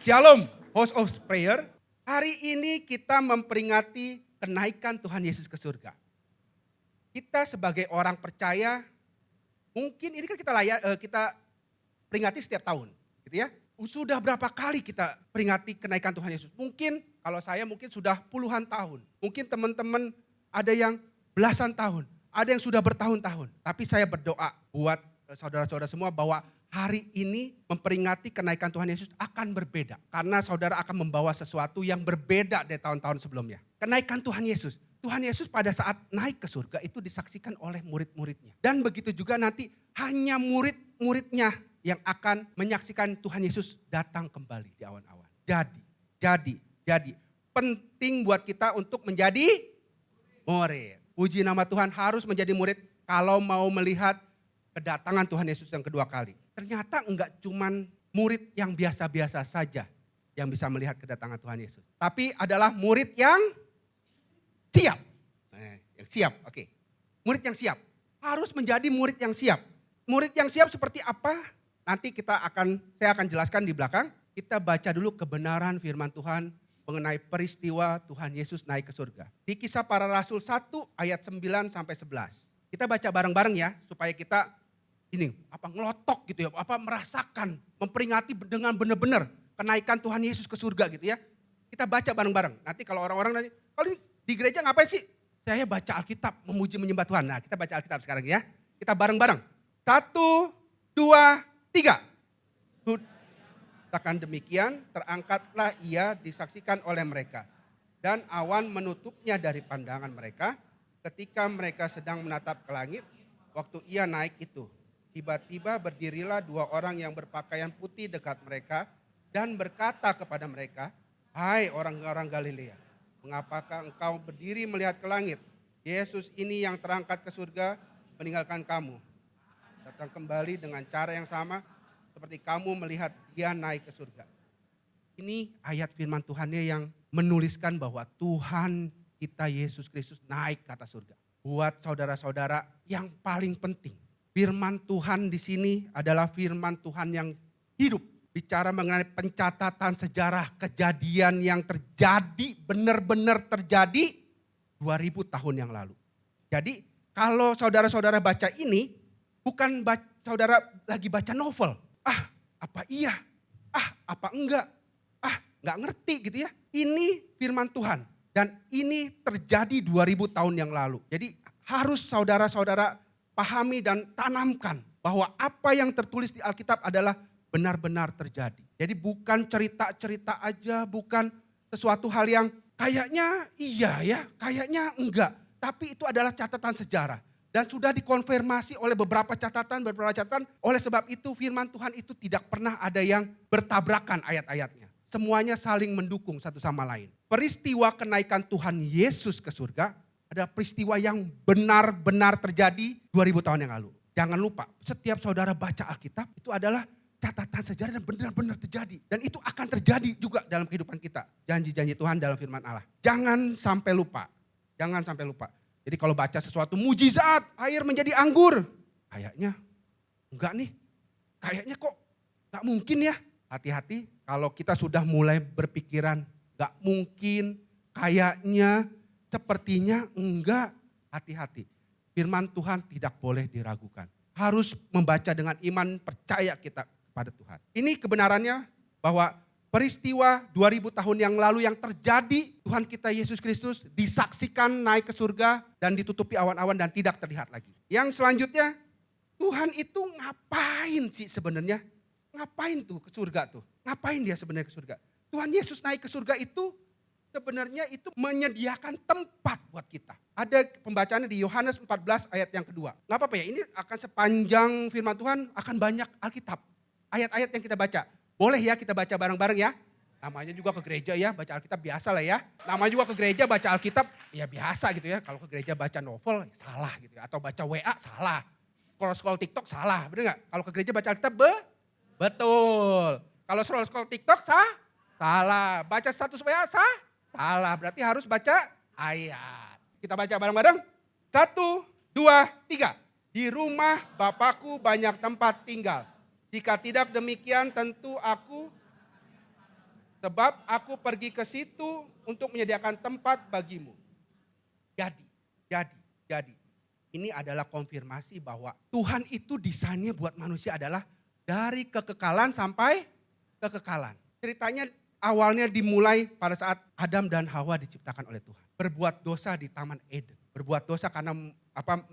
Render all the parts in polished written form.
Shalom, host of prayer. Hari ini kita memperingati kenaikan Tuhan Yesus ke surga. Kita sebagai orang percaya, mungkin ini kan kita peringati setiap tahun, gitu ya. Sudah berapa kali kita peringati kenaikan Tuhan Yesus? Mungkin kalau saya mungkin sudah puluhan tahun. Mungkin teman-teman ada yang belasan tahun, ada yang sudah bertahun-tahun. Tapi saya berdoa buat saudara-saudara semua bahwa hari ini memperingati kenaikan Tuhan Yesus akan berbeda. Karena saudara akan membawa sesuatu yang berbeda dari tahun-tahun sebelumnya. Kenaikan Tuhan Yesus. Tuhan Yesus pada saat naik ke surga itu disaksikan oleh murid-muridnya. Dan begitu juga nanti hanya murid-muridnya yang akan menyaksikan Tuhan Yesus datang kembali di awan-awan. Jadi penting buat kita untuk menjadi murid. Puji nama Tuhan, harus menjadi murid kalau mau melihat kedatangan Tuhan Yesus yang kedua kali. Ternyata enggak cuman murid yang biasa-biasa saja yang bisa melihat kedatangan Tuhan Yesus. Tapi adalah murid yang siap. Yang siap, oke. Murid yang siap. Harus menjadi murid yang siap. Murid yang siap seperti apa? Nanti saya akan jelaskan di belakang. Kita baca dulu kebenaran firman Tuhan mengenai peristiwa Tuhan Yesus naik ke surga. Di Kisah Para Rasul 1 ayat 9 sampai 11. Kita baca bareng-bareng ya supaya kita ngelotok gitu ya, merasakan, memperingati dengan benar-benar kenaikan Tuhan Yesus ke surga gitu ya. Kita baca bareng-bareng. Nanti kalau orang-orang nanti, kalau di gereja ngapain sih? Saya baca Alkitab, memuji menyembah Tuhan. Nah, kita baca Alkitab sekarang ya. Kita bareng-bareng. 1, 2, 3. Katakan demikian, terangkatlah ia disaksikan oleh mereka. Dan awan menutupnya dari pandangan mereka ketika mereka sedang menatap ke langit waktu ia naik itu. Tiba-tiba berdirilah dua orang yang berpakaian putih dekat mereka dan berkata kepada mereka, "Hai orang-orang Galilea, mengapakah engkau berdiri melihat ke langit? Yesus ini yang terangkat ke surga meninggalkan kamu. Datang kembali dengan cara yang sama seperti kamu melihat dia naik ke surga." Ini ayat firman Tuhannya yang menuliskan bahwa Tuhan kita Yesus Kristus naik ke atas surga. Buat saudara-saudara yang paling penting, firman Tuhan di sini adalah firman Tuhan yang hidup. Bicara mengenai pencatatan sejarah kejadian yang terjadi, benar-benar terjadi 2000 tahun yang lalu. Jadi kalau saudara-saudara baca ini, bukan saudara lagi baca novel. Apa iya? Apa enggak? Enggak ngerti gitu ya. Ini firman Tuhan dan ini terjadi 2000 tahun yang lalu. Jadi harus saudara-saudara pahami dan tanamkan bahwa apa yang tertulis di Alkitab adalah benar-benar terjadi. Jadi bukan cerita-cerita aja, bukan sesuatu hal yang kayaknya iya ya, kayaknya enggak. Tapi itu adalah catatan sejarah. Dan sudah dikonfirmasi oleh beberapa catatan. Oleh sebab itu firman Tuhan itu tidak pernah ada yang bertabrakan ayat-ayatnya. Semuanya saling mendukung satu sama lain. Peristiwa kenaikan Tuhan Yesus ke surga adalah peristiwa yang benar-benar terjadi 2000 tahun yang lalu. Jangan lupa, setiap saudara baca Alkitab itu adalah catatan sejarah dan benar-benar terjadi. Dan itu akan terjadi juga dalam kehidupan kita. Janji-janji Tuhan dalam firman Allah. Jangan sampai lupa. Jadi kalau baca sesuatu mujizat, air menjadi anggur. Kayaknya enggak nih. Kayaknya kok enggak mungkin ya. Hati-hati kalau kita sudah mulai berpikiran enggak mungkin, kayaknya, sepertinya enggak, hati-hati. Firman Tuhan tidak boleh diragukan. Harus membaca dengan iman, percaya kita kepada Tuhan. Ini kebenarannya bahwa peristiwa 2000 tahun yang lalu yang terjadi, Tuhan kita Yesus Kristus disaksikan naik ke surga dan ditutupi awan-awan dan tidak terlihat lagi. Yang selanjutnya, Tuhan itu ngapain sih sebenarnya? Ngapain tuh ke surga tuh? Ngapain dia sebenarnya ke surga? Tuhan Yesus naik ke surga itu sebenarnya itu menyediakan tempat buat kita. Ada pembacaannya di Yohanes 14 ayat yang kedua. Gak apa-apa ya, ini akan sepanjang firman Tuhan akan banyak Alkitab. Ayat-ayat yang kita baca. Boleh ya kita baca bareng-bareng ya. Namanya juga ke gereja ya, baca Alkitab biasa lah ya. Namanya juga ke gereja baca Alkitab ya biasa gitu ya. Kalau ke gereja baca novel salah gitu ya. Atau baca WA salah. Scroll TikTok salah, bener gak? Kalau ke gereja baca Alkitab betul. Kalau scroll TikTok salah. Baca status WA salah. Berarti harus baca ayat. Kita baca bareng-bareng. 1, 2, 3. Di rumah Bapakku banyak tempat tinggal. Jika tidak demikian tentu aku Sebab aku pergi ke situ untuk menyediakan tempat bagimu. Jadi. Ini adalah konfirmasi bahwa Tuhan itu desainnya buat manusia adalah dari kekekalan sampai kekekalan. Ceritanya awalnya dimulai pada saat Adam dan Hawa diciptakan oleh Tuhan. Berbuat dosa di Taman Eden. Berbuat dosa karena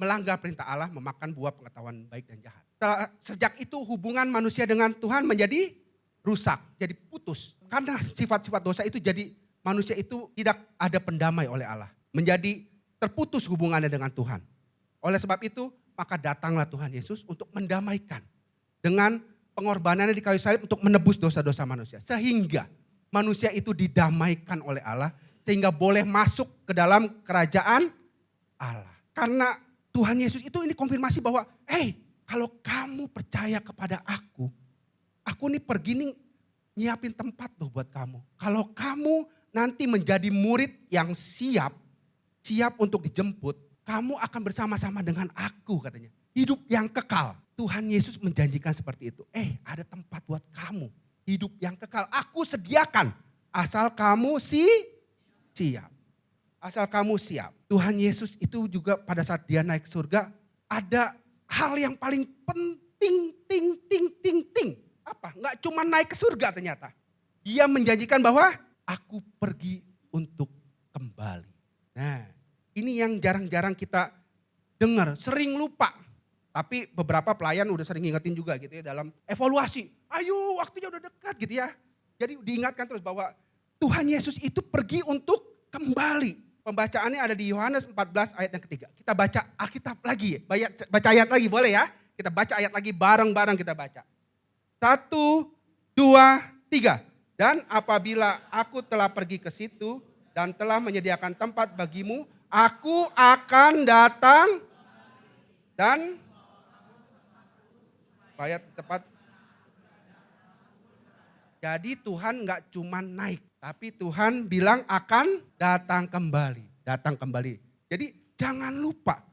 melanggar perintah Allah, memakan buah pengetahuan baik dan jahat. Sejak itu hubungan manusia dengan Tuhan menjadi rusak, jadi putus. Karena sifat-sifat dosa itu jadi manusia itu tidak ada pendamai oleh Allah. Menjadi terputus hubungannya dengan Tuhan. Oleh sebab itu, maka datanglah Tuhan Yesus untuk mendamaikan dengan pengorbanannya di kayu salib untuk menebus dosa-dosa manusia. Sehingga manusia itu didamaikan oleh Allah, sehingga boleh masuk ke dalam kerajaan Allah. Karena Tuhan Yesus itu ini konfirmasi bahwa, kalau kamu percaya kepada aku nih pergi nih nyiapin tempat tuh buat kamu. Kalau kamu nanti menjadi murid yang siap untuk dijemput, kamu akan bersama-sama dengan aku katanya. Hidup yang kekal. Tuhan Yesus menjanjikan seperti itu. Ada tempat buat kamu. Hidup yang kekal. Aku sediakan. Asal kamu siap. Asal kamu siap. Tuhan Yesus itu juga pada saat dia naik ke surga. Ada hal yang paling penting. Apa? Nggak cuma naik ke surga ternyata. Dia menjanjikan bahwa aku pergi untuk kembali. Nah, ini yang jarang-jarang kita dengar, sering lupa. Tapi beberapa pelayan udah sering ngingetin juga gitu ya dalam evaluasi. Ayo waktunya udah dekat gitu ya. Jadi diingatkan terus bahwa Tuhan Yesus itu pergi untuk kembali. Pembacaannya ada di Yohanes 14 ayat yang ketiga. Kita baca Alkitab lagi, baca ayat lagi boleh ya. Kita baca ayat lagi bareng-bareng kita baca. 1, 2, 3. Dan apabila aku telah pergi ke situ dan telah menyediakan tempat bagimu, aku akan datang dan ayat tepat. Jadi Tuhan gak cuma naik, tapi Tuhan bilang akan datang kembali. Jadi jangan lupa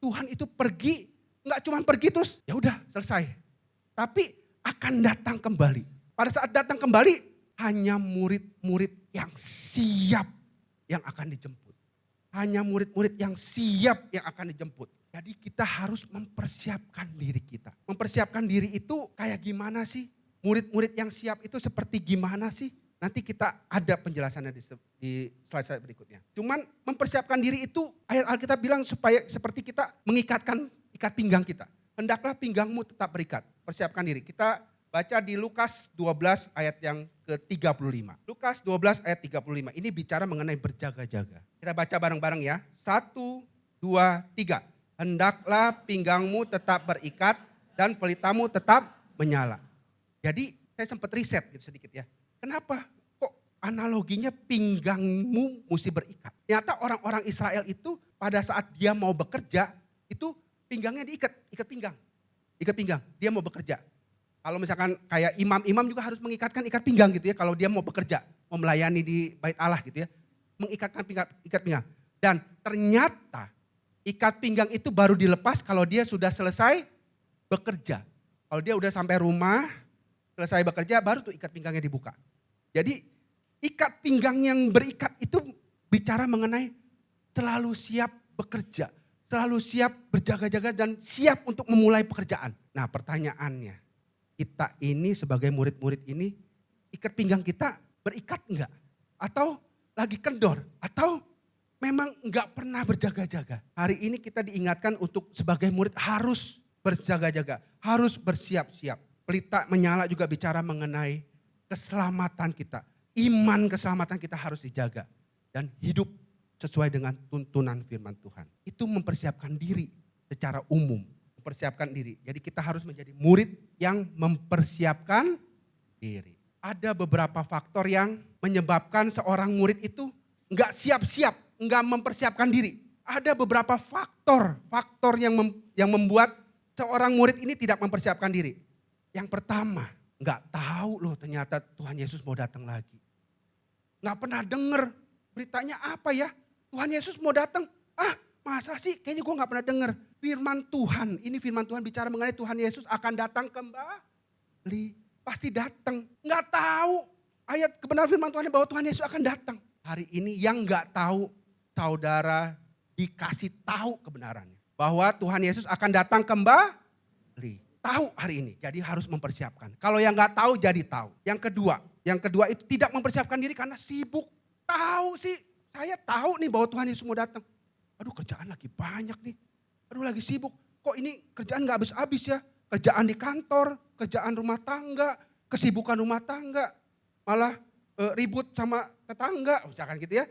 Tuhan itu pergi, gak cuma pergi terus ya udah selesai. Tapi akan datang kembali. Pada saat datang kembali hanya murid-murid yang siap yang akan dijemput. Hanya murid-murid yang siap yang akan dijemput. Jadi kita harus mempersiapkan diri kita. Mempersiapkan diri itu kayak gimana sih? Murid-murid yang siap itu seperti gimana sih? Nanti kita ada penjelasannya di slide berikutnya. Cuman mempersiapkan diri itu ayat Alkitab bilang supaya seperti kita ikat pinggang kita. Hendaklah pinggangmu tetap berikat. Persiapkan diri. Kita baca di Lukas 12 ayat yang ke-35. Lukas 12 ayat 35. Ini bicara mengenai berjaga-jaga. Kita baca bareng-bareng ya. 1, 2, 3. Hendaklah pinggangmu tetap berikat dan pelitamu tetap menyala. Jadi saya sempat riset gitu sedikit ya. Kenapa? Kok analoginya pinggangmu mesti berikat? Ternyata orang-orang Israel itu pada saat dia mau bekerja itu pinggangnya ikat pinggang. Dia mau bekerja. Kalau misalkan kayak imam juga harus mengikatkan ikat pinggang gitu ya. Kalau dia mau bekerja, mau melayani di bait Allah gitu ya. Mengikatkan ikat pinggang. Dan ternyata ikat pinggang itu baru dilepas kalau dia sudah selesai bekerja. Kalau dia udah sampai rumah, selesai bekerja, baru tuh ikat pinggangnya dibuka. Jadi ikat pinggang yang berikat itu bicara mengenai selalu siap bekerja. Selalu siap berjaga-jaga dan siap untuk memulai pekerjaan. Nah pertanyaannya, kita ini sebagai murid-murid ini, ikat pinggang kita berikat enggak? Atau lagi kendor? Atau memang enggak pernah berjaga-jaga? Hari ini kita diingatkan untuk sebagai murid harus berjaga-jaga, harus bersiap-siap. Pelita menyala juga bicara mengenai keselamatan kita. Iman keselamatan kita harus dijaga. Dan hidup sesuai dengan tuntunan firman Tuhan. Itu mempersiapkan diri secara umum. Mempersiapkan diri. Jadi kita harus menjadi murid yang mempersiapkan diri. Ada beberapa faktor yang menyebabkan seorang murid itu enggak siap-siap, enggak mempersiapkan diri. Ada beberapa faktor yang membuat seorang murid ini tidak mempersiapkan diri. Yang pertama, enggak tahu loh ternyata Tuhan Yesus mau datang lagi. Enggak pernah dengar beritanya apa ya? Tuhan Yesus mau datang. Masa sih? Kayaknya gue gak pernah dengar. Firman Tuhan, ini firman Tuhan bicara mengenai Tuhan Yesus akan datang kembali. Pasti datang. Gak tahu. ayat kebenaran firman Tuhan bahwa Tuhan Yesus akan datang. Hari ini yang gak tahu, saudara dikasih tahu kebenarannya. Bahwa Tuhan Yesus akan datang kembali. Tahu hari ini, jadi harus mempersiapkan. Kalau yang gak tahu jadi tahu. Yang kedua itu tidak mempersiapkan diri karena sibuk. Tahu sih, saya tahu nih bahwa Tuhan Yesus mau datang. Aduh kerjaan lagi banyak nih, aduh lagi sibuk. Kok ini kerjaan gak habis-habis ya. Kerjaan di kantor, kerjaan rumah tangga, kesibukan rumah tangga. Malah ribut sama tetangga, misalkan gitu ya.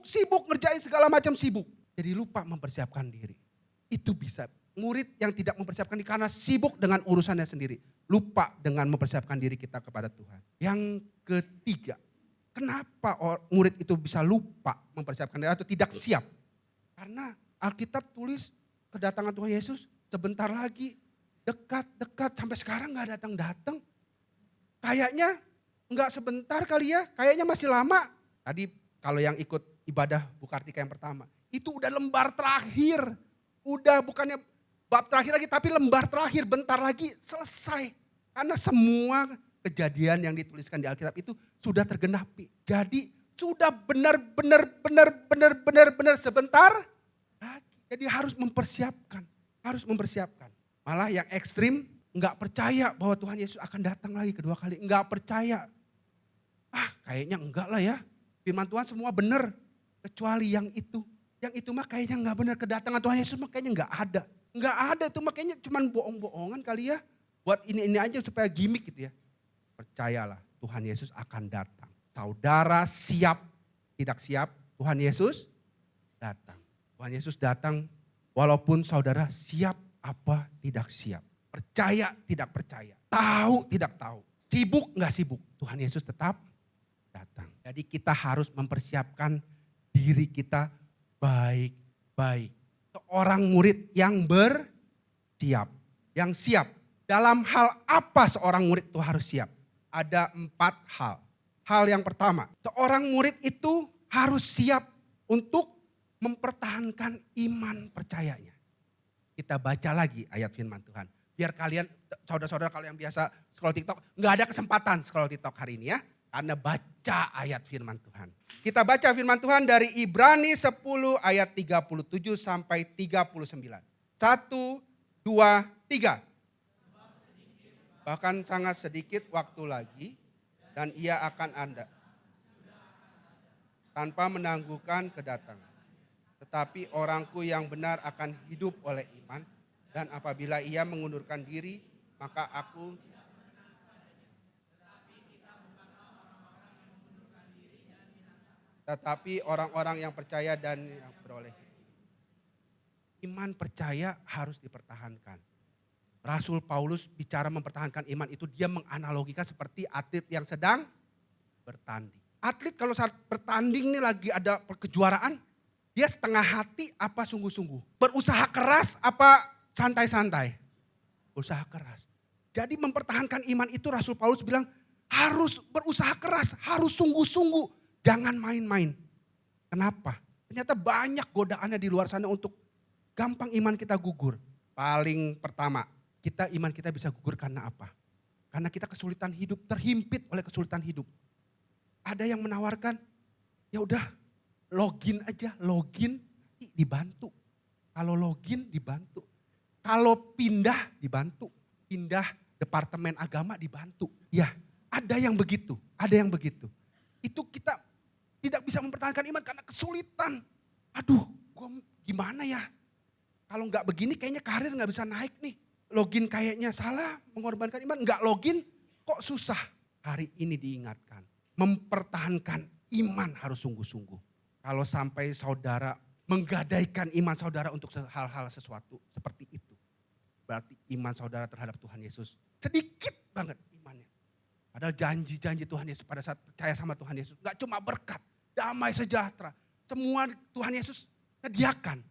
Sibuk ngerjain segala macam sibuk. Jadi lupa mempersiapkan diri. Itu bisa murid yang tidak mempersiapkan diri karena sibuk dengan urusannya sendiri. Lupa dengan mempersiapkan diri kita kepada Tuhan. Yang ketiga, kenapa murid itu bisa lupa mempersiapkan diri atau tidak siap? Karena Alkitab tulis kedatangan Tuhan Yesus sebentar lagi, dekat sampai sekarang gak datang-datang. Kayaknya enggak sebentar kali ya, kayaknya masih lama. Tadi kalau yang ikut ibadah Bukartika yang pertama, itu udah lembar terakhir. Udah bukannya bab terakhir lagi, tapi lembar terakhir, bentar lagi selesai. Karena semua kejadian yang dituliskan di Alkitab itu sudah tergenapi. Jadi sudah benar-benar sebentar lagi. Jadi harus mempersiapkan. Malah yang ekstrim enggak percaya bahwa Tuhan Yesus akan datang lagi kedua kali. Enggak percaya. Kayaknya enggak lah ya. Firman Tuhan semua benar. Kecuali yang itu. Yang itu mah kayaknya enggak benar. Kedatangan Tuhan Yesus mah kayaknya enggak ada. Enggak ada itu mah kayaknya cuma bohong-bohongan kali ya. Buat ini aja supaya gimmick gitu ya. Percayalah Tuhan Yesus akan datang. Saudara siap, tidak siap, Tuhan Yesus datang. Tuhan Yesus datang walaupun saudara siap apa tidak siap. Percaya tidak percaya. Tahu tidak tahu. Sibuk enggak sibuk. Tuhan Yesus tetap datang. Jadi kita harus mempersiapkan diri kita baik-baik. Seorang murid yang bersiap. Yang siap. Dalam hal apa seorang murid itu harus siap? Ada 4 hal. Hal yang pertama, seorang murid itu harus siap untuk mempertahankan iman percayanya. Kita baca lagi ayat firman Tuhan. Biar kalian, saudara-saudara kalau yang biasa scroll TikTok, gak ada kesempatan scroll TikTok hari ini ya. Karena baca ayat firman Tuhan. Kita baca firman Tuhan dari Ibrani 10 ayat 37 sampai 39. 1, 2, 3. Bahkan sangat sedikit waktu lagi dan ia akan ada. Tanpa menangguhkan kedatangan. Tetapi orangku yang benar akan hidup oleh iman. Dan apabila ia mengundurkan diri, maka aku tetapi orang-orang yang percaya dan yang beroleh. Iman percaya harus dipertahankan. Rasul Paulus bicara mempertahankan iman itu dia menganalogikan seperti atlet yang sedang bertanding. Atlet kalau saat bertanding nih lagi ada kejuaraan, dia setengah hati apa sungguh-sungguh. Berusaha keras apa santai-santai. Usaha keras. Jadi mempertahankan iman itu Rasul Paulus bilang harus berusaha keras, harus sungguh-sungguh. Jangan main-main. Kenapa? Ternyata banyak godaannya di luar sana untuk gampang iman kita gugur. Paling pertama, iman kita bisa gugur karena apa? Karena kita kesulitan hidup, terhimpit oleh kesulitan hidup. Ada yang menawarkan, ya udah login aja, login dibantu. Kalau login dibantu. Kalau pindah dibantu, pindah departemen agama dibantu. Ya, ada yang begitu, Itu kita tidak bisa mempertahankan iman karena kesulitan. Aduh, gue gimana ya? Kalau nggak begini kayaknya karir nggak bisa naik nih. Login kayaknya salah, mengorbankan iman. Nggak login, kok susah? Hari ini diingatkan, mempertahankan iman harus sungguh-sungguh. Kalau sampai saudara menggadaikan iman saudara untuk hal-hal sesuatu seperti itu. Berarti iman saudara terhadap Tuhan Yesus sedikit banget imannya. Padahal janji-janji Tuhan Yesus pada saat percaya sama Tuhan Yesus. Gak cuma berkat, damai sejahtera. Semua Tuhan Yesus sediakan.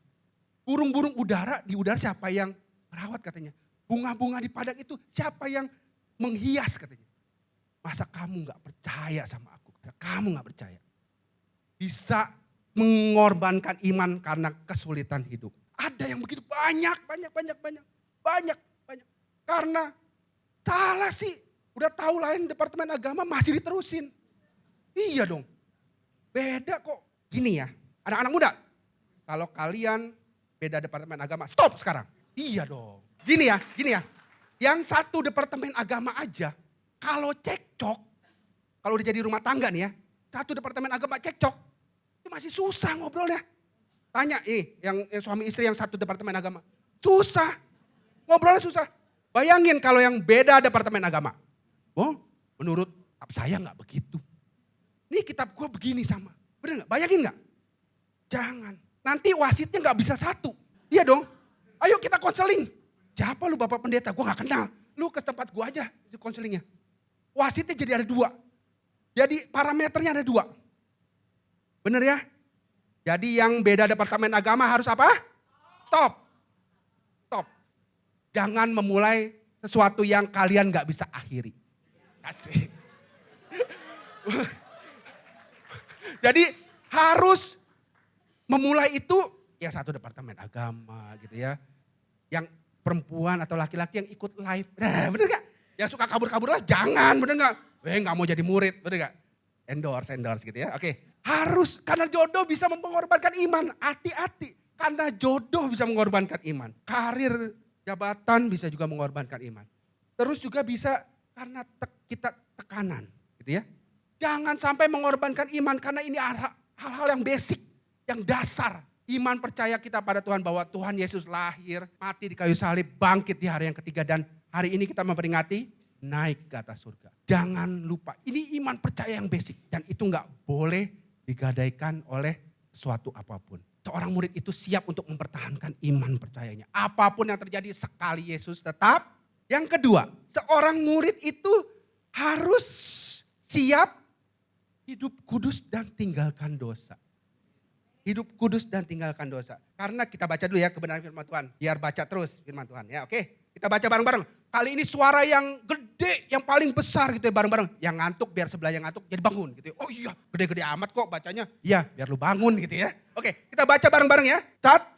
Burung-burung udara, di udara siapa yang merawat katanya. Bunga-bunga di padang itu siapa yang menghias katanya. Masa kamu gak percaya sama aku? Kamu gak percaya. Bisa mengorbankan iman karena kesulitan hidup. Ada yang begitu banyak. Karena salah sih. Udah tahu lain departemen agama masih diterusin. Iya dong. Beda kok. Gini ya, anak-anak muda. Kalau kalian beda departemen agama, stop sekarang. Iya dong. Gini ya. Yang satu departemen agama aja, kalau cekcok, kalau udah jadi rumah tangga nih ya, satu departemen agama cekcok, itu masih susah ngobrolnya. Tanya yang suami istri yang satu departemen agama. Susah. Ngobrolnya susah. Bayangin kalau yang beda departemen agama. Oh, menurut saya nggak begitu. Nih kitab gue begini sama. Bener nggak? Bayangin nggak? Jangan. Nanti wasitnya nggak bisa satu. Iya dong. Ayo kita konseling. Siapa lu Bapak Pendeta? Gue nggak kenal. Lu ke tempat gue aja konselingnya. Wasitnya jadi ada 2. Jadi parameternya ada 2. Bener ya? Jadi yang beda departemen agama harus apa? Stop. Jangan memulai sesuatu yang kalian gak bisa akhiri. Kasih. Jadi harus memulai itu ya satu departemen agama gitu ya. Yang perempuan atau laki-laki yang ikut live. Nah, bener gak? Yang suka kabur-kabur lah jangan, bener gak? Gak mau jadi murid, bener gak? Endorse gitu ya. Oke. Harus, karena jodoh bisa mengorbankan iman. Hati-hati, karena jodoh bisa mengorbankan iman. Karir, jabatan bisa juga mengorbankan iman. Terus juga bisa karena kita tekanan gitu ya. Jangan sampai mengorbankan iman karena ini hal-hal yang basic, yang dasar. Iman percaya kita pada Tuhan bahwa Tuhan Yesus lahir, mati di kayu salib, bangkit di hari yang ketiga. Dan hari ini kita memperingati naik ke atas surga. Jangan lupa, ini iman percaya yang basic. Dan itu gak boleh digadaikan oleh sesuatu apapun. Seorang murid itu siap untuk mempertahankan iman percayanya. Apapun yang terjadi sekali Yesus tetap. Yang kedua, seorang murid itu harus siap hidup kudus dan tinggalkan dosa. Hidup kudus dan tinggalkan dosa. Karena kita baca dulu ya kebenaran firman Tuhan. Biar baca terus firman Tuhan ya, oke. Kita baca bareng-bareng. Kali ini suara yang gede, yang paling besar gitu ya bareng-bareng. Yang ngantuk biar sebelah yang ngantuk jadi bangun gitu ya. Oh iya gede-gede amat kok bacanya. Iya biar lu bangun gitu ya. Oke kita baca bareng-bareng ya. 1,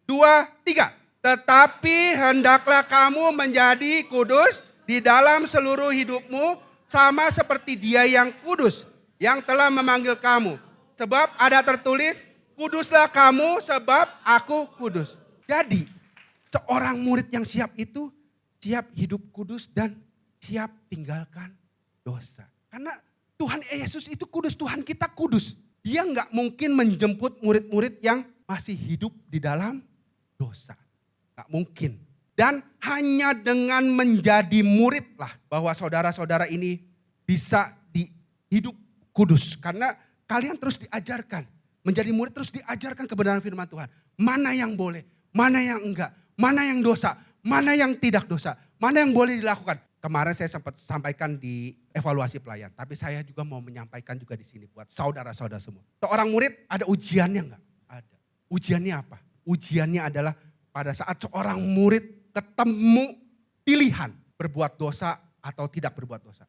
2, 3. Tetapi hendaklah kamu menjadi kudus di dalam seluruh hidupmu. Sama seperti Dia yang kudus yang telah memanggil kamu. Sebab ada tertulis, kuduslah kamu sebab aku kudus. Jadi seorang murid yang siap itu siap hidup kudus dan siap tinggalkan dosa. Karena Tuhan Yesus itu kudus, Tuhan kita kudus. Dia nggak mungkin menjemput murid-murid yang masih hidup di dalam dosa. Nggak mungkin. Dan hanya dengan menjadi murid lah bahwa saudara-saudara ini bisa hidup kudus. Karena kalian terus diajarkan. Menjadi murid terus diajarkan kebenaran firman Tuhan. Mana yang boleh, mana yang enggak, mana yang dosa, mana yang tidak dosa, mana yang boleh dilakukan. Kemarin saya sempat sampaikan di evaluasi pelayan. Tapi saya juga mau menyampaikan juga di sini buat saudara-saudara semua. Seorang murid ada ujiannya enggak? Ada. Ujiannya apa? Ujiannya adalah pada saat seorang murid ketemu pilihan berbuat dosa atau tidak berbuat dosa.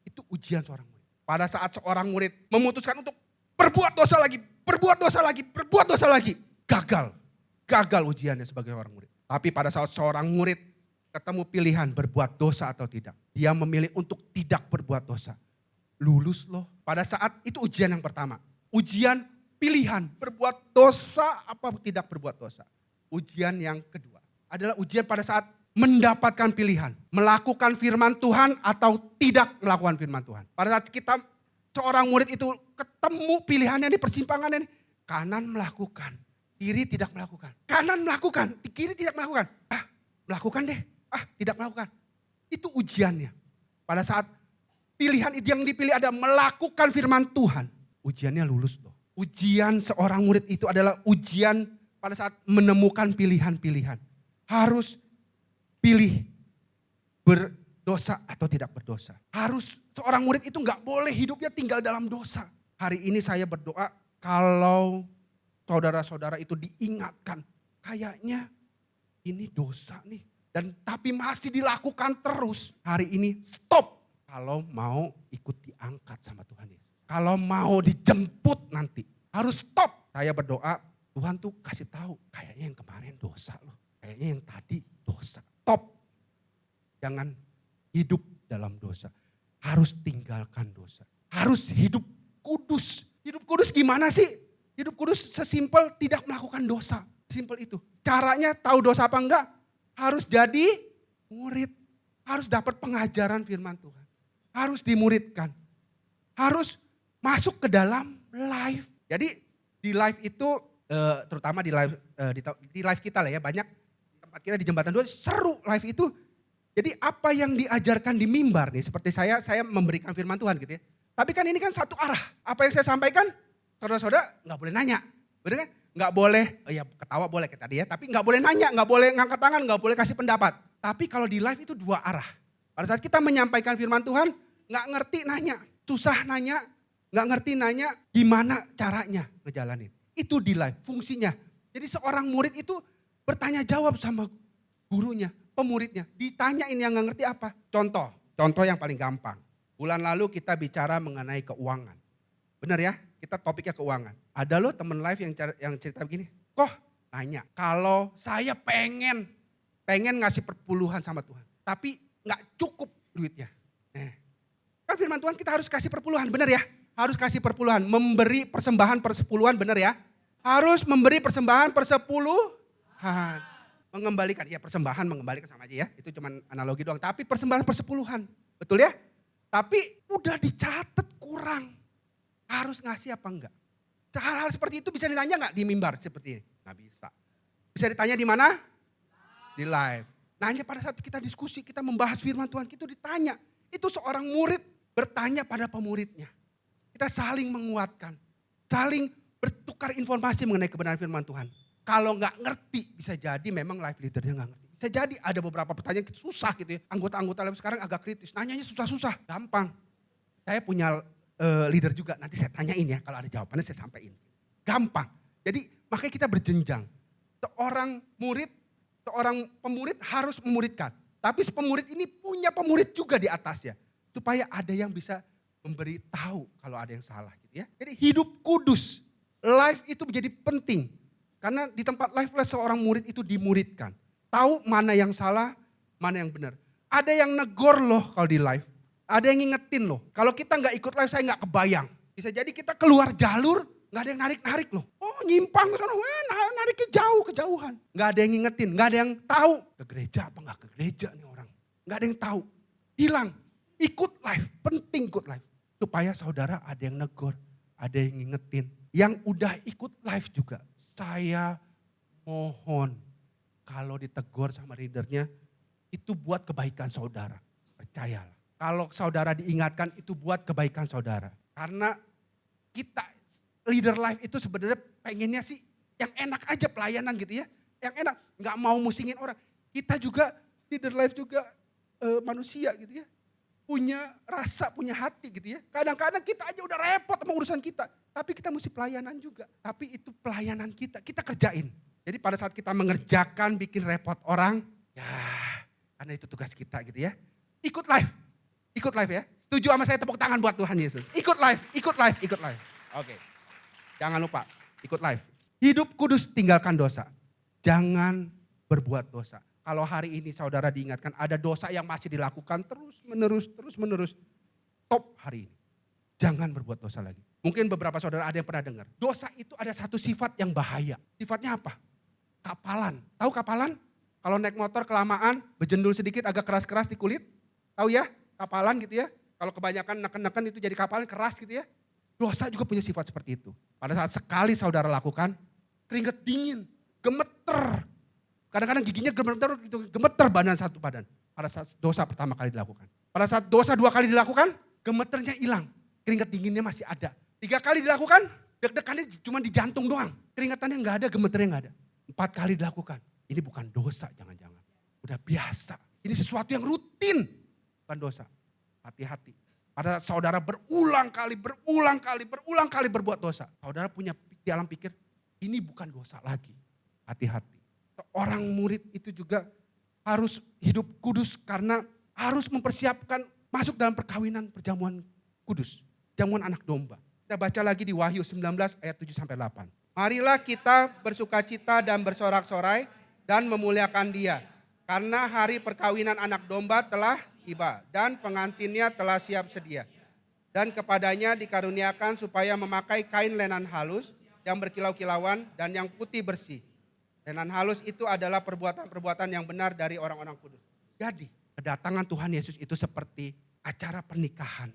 Itu ujian seorang murid. Pada saat seorang murid memutuskan untuk berbuat dosa lagi, berbuat dosa lagi, berbuat dosa lagi. Gagal. Gagal ujiannya sebagai orang murid. Tapi pada saat seorang murid ketemu pilihan berbuat dosa atau tidak. Dia memilih untuk tidak berbuat dosa. Lulus loh. Pada saat itu ujian yang pertama. Ujian pilihan berbuat dosa apa tidak berbuat dosa. Ujian yang kedua adalah ujian pada saat mendapatkan pilihan. Melakukan firman Tuhan atau tidak melakukan firman Tuhan. Pada saat kita seorang murid itu ketemu pilihannya di persimpangannya. Kanan melakukan, kiri tidak melakukan. Kanan melakukan, kiri tidak melakukan. Melakukan deh, tidak melakukan. Itu ujiannya. Pada saat pilihan yang dipilih ada melakukan firman Tuhan. Ujiannya lulus loh. Ujian seorang murid itu adalah ujian pada saat menemukan pilihan-pilihan. Harus pilih berdosa atau tidak berdosa. Harus seorang murid itu gak boleh hidupnya tinggal dalam dosa. Hari ini saya berdoa kalau saudara-saudara itu diingatkan. Kayaknya ini dosa nih. Dan tapi masih dilakukan terus. Hari ini stop. Kalau mau ikut diangkat sama Tuhan Yesus. Kalau mau dijemput nanti. Harus stop. Saya berdoa Tuhan tuh kasih tahu. Kayaknya yang kemarin dosa loh. Kayaknya yang tadi dosa. Stop. Jangan hidup dalam dosa. Harus tinggalkan dosa. Harus hidup kudus. Hidup kudus gimana sih? Hidup kudus sesimpel tidak melakukan dosa. Simpel itu. Caranya tahu dosa apa enggak? Harus jadi murid. Harus dapat pengajaran firman Tuhan. Harus dimuridkan. Harus masuk ke dalam life. Jadi di live itu terutama di live kita lah ya, banyak tempat kita di Jembatan 2 seru live itu. Jadi apa yang diajarkan di mimbar nih, seperti saya memberikan firman Tuhan gitu ya. Tapi kan ini kan satu arah. Apa yang saya sampaikan, saudara-saudara nggak boleh nanya. Benar kan? Nggak boleh, ya ketawa boleh kayak tadi ya. Tapi nggak boleh nanya, nggak boleh ngangkat tangan, nggak boleh kasih pendapat. Tapi kalau di live itu dua arah. Pada saat kita menyampaikan firman Tuhan, nggak ngerti nanya. Susah nanya, nggak ngerti nanya gimana caranya ngejalanin. Itu di live fungsinya. Jadi seorang murid itu bertanya jawab sama gurunya, pemuridnya. Ditanyain yang nggak ngerti apa. Contoh yang paling gampang. Bulan lalu kita bicara mengenai keuangan. Benar ya, kita topiknya keuangan. Ada loh temen live yang cerita begini. Kok nanya, kalau saya pengen ngasih perpuluhan sama Tuhan. Tapi nggak cukup duitnya. Kan firman Tuhan kita harus kasih perpuluhan, benar ya? Harus kasih perpuluhan, memberi persembahan persepuluhan, benar ya? Harus memberi persembahan persepuluhan. Mengembalikan, ya persembahan mengembalikan sama aja ya. Itu cuma analogi doang, tapi persembahan persepuluhan. Betul ya? Tapi udah dicatat kurang. Harus ngasih apa enggak? Hal-hal seperti itu bisa ditanya enggak di mimbar seperti ini? Enggak bisa. Bisa ditanya di mana? Di live. Nanya pada saat kita diskusi, kita membahas firman Tuhan, itu ditanya. Itu seorang murid bertanya pada pemuridnya. Kita saling menguatkan, saling bertukar informasi mengenai kebenaran firman Tuhan. Kalau nggak ngerti, bisa jadi memang live leadernya nggak ngerti. Bisa jadi ada beberapa pertanyaan susah gitu ya. Anggota-anggota live sekarang agak kritis, nanyanya susah-susah, gampang. Saya punya leader juga, nanti saya tanyain ya, kalau ada jawabannya saya sampaikan. Gampang. Jadi makanya kita berjenjang. Seorang pemurid harus memuridkan. Tapi pemurid ini punya pemurid juga di atasnya. Supaya ada yang bisa memberi tahu kalau ada yang salah gitu ya. Jadi hidup kudus. Life itu menjadi penting. Karena di tempat live seorang murid itu dimuridkan. Tahu mana yang salah, mana yang benar. Ada yang negor loh kalau di live. Ada yang ngingetin loh. Kalau kita nggak ikut live saya nggak kebayang. Bisa jadi kita keluar jalur, nggak ada yang narik-narik loh. Oh nyimpang ke sana, nariknya kejauhan. Nggak ada yang ngingetin, nggak ada yang tahu. Ke gereja apa nggak ke gereja nih orang. Nggak ada yang tahu. Hilang. Ikut live, penting ikut live. Supaya saudara ada yang negor, ada yang ngingetin. Yang udah ikut live juga, saya mohon kalau ditegur sama leadernya, itu buat kebaikan saudara. Percayalah. Kalau saudara diingatkan itu buat kebaikan saudara. Karena kita leader live itu sebenarnya pengennya sih yang enak aja pelayanan gitu ya. Yang enak, nggak mau musingin orang. Kita juga leader live juga manusia gitu ya. Punya rasa, punya hati gitu ya. Kadang-kadang kita aja udah repot sama urusan kita. Tapi kita mesti pelayanan juga. Tapi itu pelayanan kita kerjain. Jadi pada saat kita mengerjakan, bikin repot orang, ya karena itu tugas kita gitu ya. Ikut live ya. Setuju sama saya, tepuk tangan buat Tuhan Yesus. Ikut live. Oke. Jangan lupa, ikut live. Hidup kudus, tinggalkan dosa. Jangan berbuat dosa. Kalau hari ini saudara diingatkan ada dosa yang masih dilakukan terus menerus. Stop hari ini. Jangan berbuat dosa lagi. Mungkin beberapa saudara ada yang pernah dengar. Dosa itu ada satu sifat yang bahaya. Sifatnya apa? Kapalan. Tahu kapalan? Kalau naik motor kelamaan, bejendul sedikit agak keras-keras di kulit. Tahu ya? Kapalan gitu ya. Kalau kebanyakan neken-neken itu jadi kapalan keras gitu ya. Dosa juga punya sifat seperti itu. Pada saat sekali saudara lakukan, keringat dingin, gemeter. Kadang-kadang giginya gemeter badan satu badan. Pada saat dosa pertama kali dilakukan. Pada saat dosa 2 kali dilakukan, gemeternya hilang. Keringat dinginnya masih ada. 3 kali dilakukan, deg-degannya cuma di jantung doang. Keringatannya nggak ada, gemeternya nggak ada. 4 kali dilakukan. Ini bukan dosa jangan-jangan. Udah biasa. Ini sesuatu yang rutin. Bukan dosa. Hati-hati. Pada saudara berulang kali berbuat dosa. Saudara punya di dalam pikir, ini bukan dosa lagi. Hati-hati. Seorang murid itu juga harus hidup kudus karena harus mempersiapkan masuk dalam perjamuan kudus. Jamuan anak domba. Kita baca lagi di Wahyu 19 ayat 7-8. Marilah kita bersukacita dan bersorak-sorai dan memuliakan Dia. Karena hari perkawinan anak domba telah tiba dan pengantinnya telah siap sedia. Dan kepadanya dikaruniakan supaya memakai kain lenan halus yang berkilau-kilauan dan yang putih bersih. Lenan halus itu adalah perbuatan-perbuatan yang benar dari orang-orang kudus. Jadi kedatangan Tuhan Yesus itu seperti acara pernikahan,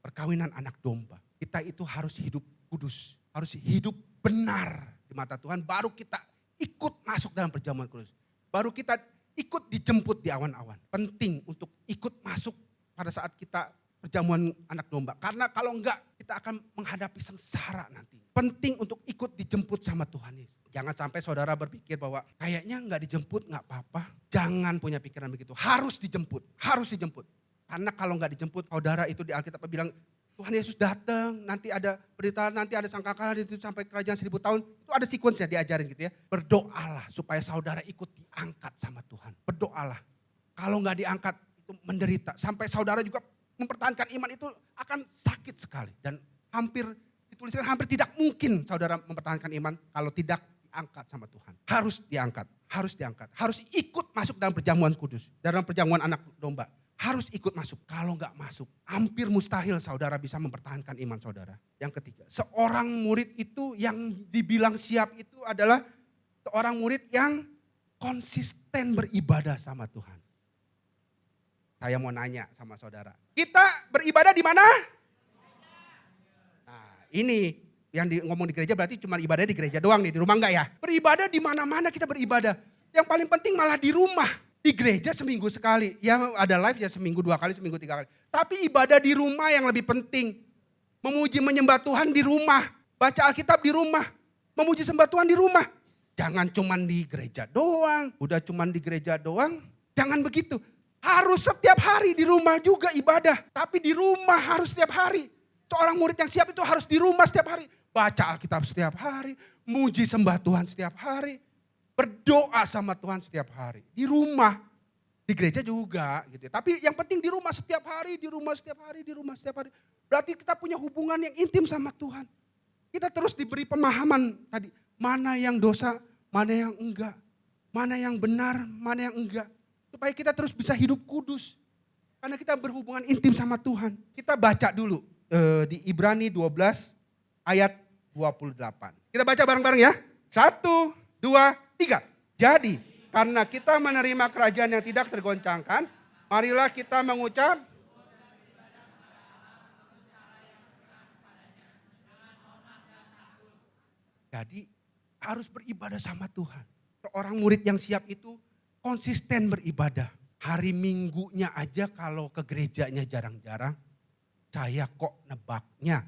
perkawinan anak domba. Kita itu harus hidup kudus, harus hidup benar di mata Tuhan. Baru kita ikut masuk dalam perjamuan kudus. Baru kita ikut dijemput di awan-awan. Penting untuk ikut masuk pada saat kita perjamuan anak domba. Karena kalau enggak kita akan menghadapi sengsara nanti. Penting untuk ikut dijemput sama Tuhan Yesus. Jangan sampai saudara berpikir bahwa kayaknya enggak dijemput enggak apa-apa. Jangan punya pikiran begitu. Harus dijemput, harus dijemput. Karena kalau enggak dijemput, saudara itu di Alkitab bilang Tuhan Yesus datang, nanti ada penderitaan, nanti ada sangkakala itu sampai kerajaan 1000 tahun. Itu ada sekuensnya diajarin gitu ya. Berdoalah supaya saudara ikut diangkat sama Tuhan. Berdoalah. Kalau enggak diangkat itu menderita. Sampai saudara juga mempertahankan iman itu akan sakit sekali. Dan hampir dituliskan hampir tidak mungkin saudara mempertahankan iman kalau tidak diangkat sama Tuhan. Harus diangkat, harus diangkat. Harus ikut masuk dalam perjamuan kudus. Dalam perjamuan anak domba. Harus ikut masuk. Kalau enggak masuk, hampir mustahil saudara bisa mempertahankan iman saudara. Yang ketiga, seorang murid itu yang dibilang siap itu adalah seorang murid yang konsisten beribadah sama Tuhan. Saya mau nanya sama saudara, kita beribadah di mana? Nah, ini yang ngomong di gereja berarti cuma ibadah di gereja doang nih, di rumah enggak ya? Beribadah di mana-mana kita beribadah. Yang paling penting malah di rumah. Di gereja seminggu sekali, ya ada live ya seminggu 2 kali, seminggu 3 kali. Tapi ibadah di rumah yang lebih penting. Memuji menyembah Tuhan di rumah, baca Alkitab di rumah, memuji sembah Tuhan di rumah. Jangan cuma di gereja doang, udah cuma di gereja doang, jangan begitu. Harus setiap hari di rumah juga ibadah. Tapi di rumah harus setiap hari. Seorang murid yang siap itu harus di rumah setiap hari. Baca Alkitab setiap hari. Muji sembah Tuhan setiap hari. Berdoa sama Tuhan setiap hari. Di rumah. Di gereja juga gitu. Tapi yang penting di rumah setiap hari. Di rumah setiap hari. Di rumah setiap hari. Berarti kita punya hubungan yang intim sama Tuhan. Kita terus diberi pemahaman tadi. Mana yang dosa, mana yang enggak. Mana yang benar, mana yang enggak. Supaya kita terus bisa hidup kudus. Karena kita berhubungan intim sama Tuhan. Kita baca dulu di Ibrani 12 ayat 28. Kita baca bareng-bareng ya. 1, 2, 3. Jadi karena kita menerima kerajaan yang tidak tergoncangkan, marilah kita mengucap. Jadi harus beribadah sama Tuhan. Seorang murid yang siap itu konsisten beribadah. Hari Minggunya aja kalau ke gerejanya jarang-jarang, saya kok nebaknya.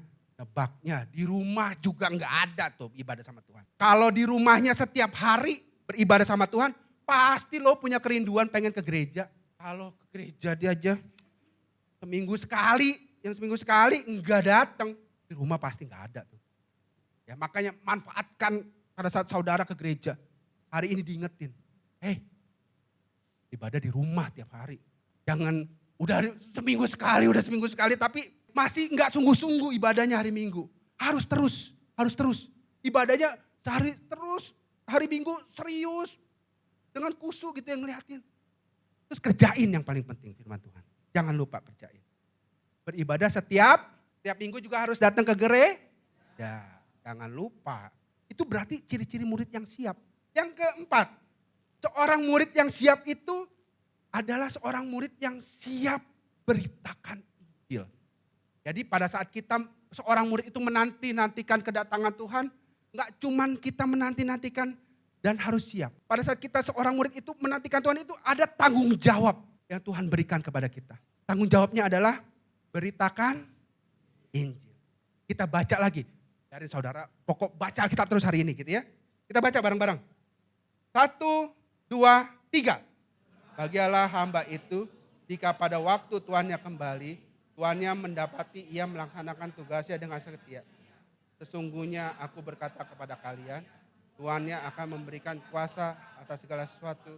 Di rumah juga nggak ada tuh ibadah sama Tuhan. Kalau di rumahnya setiap hari beribadah sama Tuhan, pasti lo punya kerinduan pengen ke gereja. Kalau ke gereja dia aja seminggu sekali nggak datang. Di rumah pasti nggak ada tuh. Ya, makanya manfaatkan pada saat saudara ke gereja. Hari ini diingetin, ibadah di rumah tiap hari. Jangan udah seminggu sekali tapi masih nggak sungguh-sungguh ibadahnya hari Minggu. Harus terus. Ibadahnya sehari terus, hari Minggu serius. Dengan khusyuk gitu yang ngeliatin. Terus kerjain yang paling penting firman Tuhan. Jangan lupa kerjain. Beribadah setiap minggu juga harus datang ke gereja. Jangan lupa. Itu berarti ciri-ciri murid yang siap. Yang keempat, seorang murid yang siap itu adalah seorang murid yang siap beritakan Injil. Jadi pada saat kita seorang murid itu menantikan kedatangan Tuhan, enggak cuman kita menantikan dan harus siap. Pada saat kita seorang murid itu menantikan Tuhan itu ada tanggung jawab yang Tuhan berikan kepada kita. Tanggung jawabnya adalah beritakan Injil. Kita baca lagi. Dari saudara, pokok baca Alkitab terus hari ini gitu ya. Kita baca bareng-bareng. 1, 2, 3. Bagialah hamba itu jika pada waktu tuannya kembali, tuannya mendapati ia melaksanakan tugasnya dengan setia. Sesungguhnya aku berkata kepada kalian, tuannya akan memberikan kuasa atas segala sesuatu.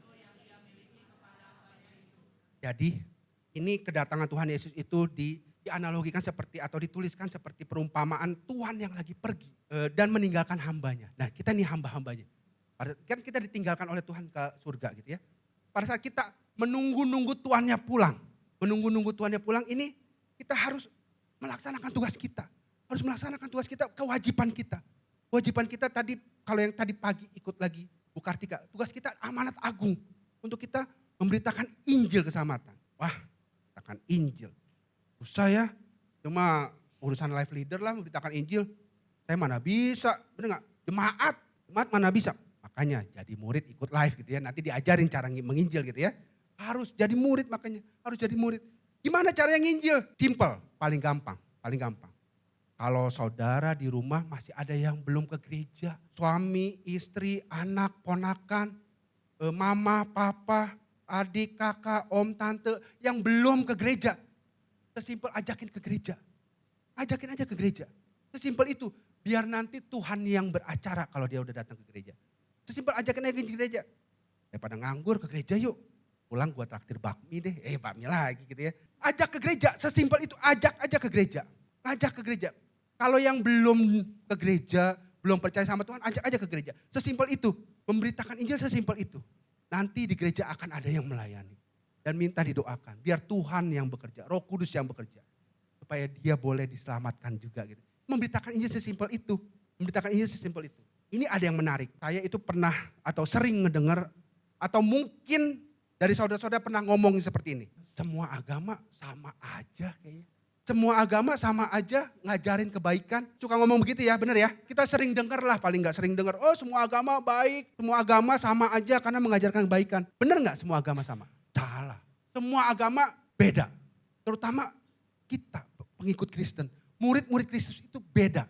Jadi ini kedatangan Tuhan Yesus itu dianalogikan seperti atau dituliskan seperti perumpamaan Tuhan yang lagi pergi dan meninggalkan hambanya. Nah kita nih hamba-hambanya. Kan kita ditinggalkan oleh Tuhan ke surga gitu ya. Pada saat kita menunggu-nunggu tuannya pulang. menunggu-nunggu Tuhannya pulang ini, kita harus melaksanakan tugas kita. Harus melaksanakan tugas kita, kewajiban kita. Kewajiban kita tadi, kalau yang tadi pagi ikut lagi Bu Kartika, tugas kita amanat agung untuk kita memberitakan Injil keselamatan. Wah, memberitakan Injil. Susah ya, cuma urusan life leader lah memberitakan Injil. Saya mana bisa, bener gak? Jemaat mana bisa. Makanya jadi murid ikut live gitu ya, nanti diajarin cara menginjil gitu ya. Harus jadi murid makanya, harus jadi murid. Gimana cara yang nginjil? Simple, paling gampang. Kalau saudara di rumah masih ada yang belum ke gereja, suami, istri, anak, ponakan, mama, papa, adik, kakak, om, tante yang belum ke gereja. Sesimpel ajakin ke gereja. Ajakin aja ke gereja. Sesimpel itu, biar nanti Tuhan yang beracara kalau dia udah datang ke gereja. Sesimpel ajakin aja ke gereja. Daripada nganggur ke gereja yuk. Pulang gua traktir bakmi deh, bakmi lagi gitu ya. Ajak ke gereja, sesimpel itu, ajak aja ke gereja. Ajak ke gereja. Kalau yang belum ke gereja, belum percaya sama Tuhan, ajak aja ke gereja. Sesimpel itu, memberitakan Injil sesimpel itu. Nanti di gereja akan ada yang melayani. Dan minta didoakan, biar Tuhan yang bekerja, Roh Kudus yang bekerja. Supaya dia boleh diselamatkan juga gitu. Memberitakan Injil sesimpel itu. Memberitakan Injil sesimpel itu. Ini ada yang menarik, saya itu pernah atau sering ngedengar, atau mungkin dari saudara-saudara pernah ngomong seperti ini. Semua agama sama aja kayaknya. Semua agama sama aja ngajarin kebaikan. Suka ngomong begitu ya, benar ya? Kita sering dengar lah, paling gak sering dengar. Oh semua agama baik, semua agama sama aja karena mengajarkan kebaikan. Benar gak semua agama sama? Salah. Semua agama beda. Terutama kita pengikut Kristen. Murid-murid Kristus itu beda.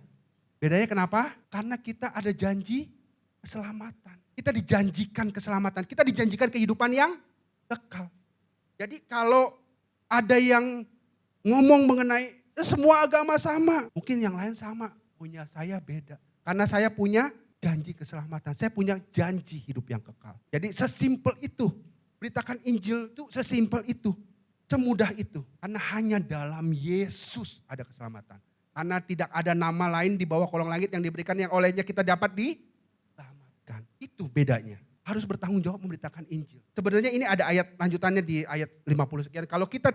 Bedanya kenapa? Karena kita ada janji keselamatan. Kita dijanjikan keselamatan. Kita dijanjikan kehidupan yang kekal. Jadi kalau ada yang ngomong mengenai semua agama sama. Mungkin yang lain sama, punya saya beda. Karena saya punya janji keselamatan, saya punya janji hidup yang kekal. Jadi sesimpel itu, beritakan Injil itu sesimpel itu. Semudah itu, karena hanya dalam Yesus ada keselamatan. Karena tidak ada nama lain di bawah kolong langit yang diberikan yang olehnya kita dapat diselamatkan. Itu bedanya. Harus bertanggung jawab memberitakan Injil. Sebenarnya ini ada ayat lanjutannya di ayat 50 sekian. Kalau kita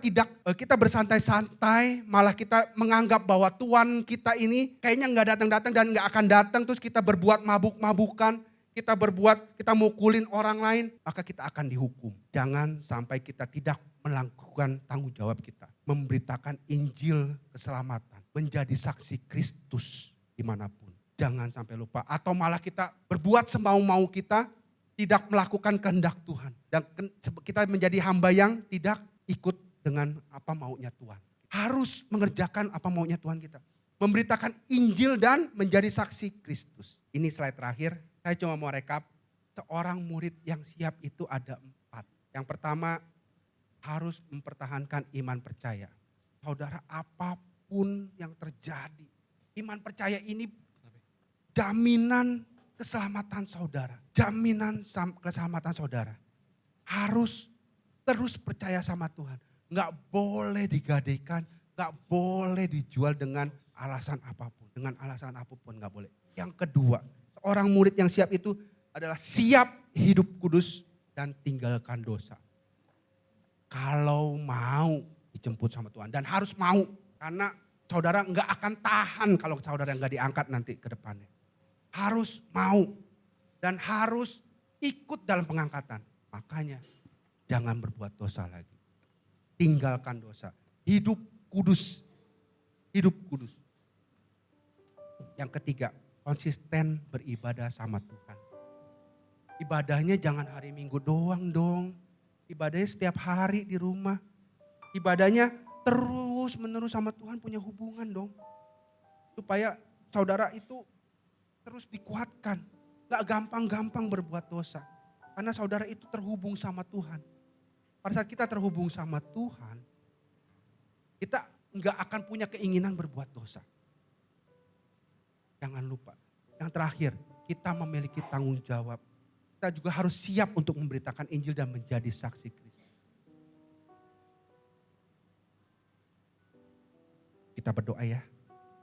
kita bersantai-santai, malah kita menganggap bahwa Tuhan kita ini kayaknya nggak datang-datang dan nggak akan datang. Terus kita berbuat mabuk-mabukan, kita mukulin orang lain, maka kita akan dihukum. Jangan sampai kita tidak melakukan tanggung jawab kita. Memberitakan Injil keselamatan, menjadi saksi Kristus dimanapun. Jangan sampai lupa. Atau malah kita berbuat semau-mau kita, tidak melakukan kehendak Tuhan. Dan kita menjadi hamba yang tidak ikut dengan apa maunya Tuhan. Harus mengerjakan apa maunya Tuhan kita. Memberitakan Injil dan menjadi saksi Kristus. Ini slide terakhir, saya cuma mau rekap. Seorang murid yang siap itu ada 4. Yang pertama, harus mempertahankan iman percaya. Saudara, apapun yang terjadi, iman percaya ini jaminan keselamatan saudara, jaminan keselamatan saudara. Harus terus percaya sama Tuhan. Nggak boleh digadaikan, nggak boleh dijual dengan alasan apapun. Dengan alasan apapun nggak boleh. Yang kedua, seorang murid yang siap itu adalah siap hidup kudus dan tinggalkan dosa. Kalau mau dijemput sama Tuhan dan harus mau. Karena saudara nggak akan tahan kalau saudara nggak diangkat nanti ke depannya. Harus mau dan harus ikut dalam pengangkatan. Makanya jangan berbuat dosa lagi. Tinggalkan dosa. Hidup kudus. Hidup kudus. Yang ketiga, konsisten beribadah sama Tuhan. Ibadahnya jangan hari Minggu doang dong. Ibadahnya setiap hari di rumah. Ibadahnya terus menerus sama Tuhan, punya hubungan dong. Supaya saudara itu terus dikuatkan. Gak gampang-gampang berbuat dosa. Karena saudara itu terhubung sama Tuhan. Pada saat kita terhubung sama Tuhan, kita gak akan punya keinginan berbuat dosa. Jangan lupa. Yang terakhir, kita memiliki tanggung jawab. Kita juga harus siap untuk memberitakan Injil dan menjadi saksi Kristus. Kita berdoa ya.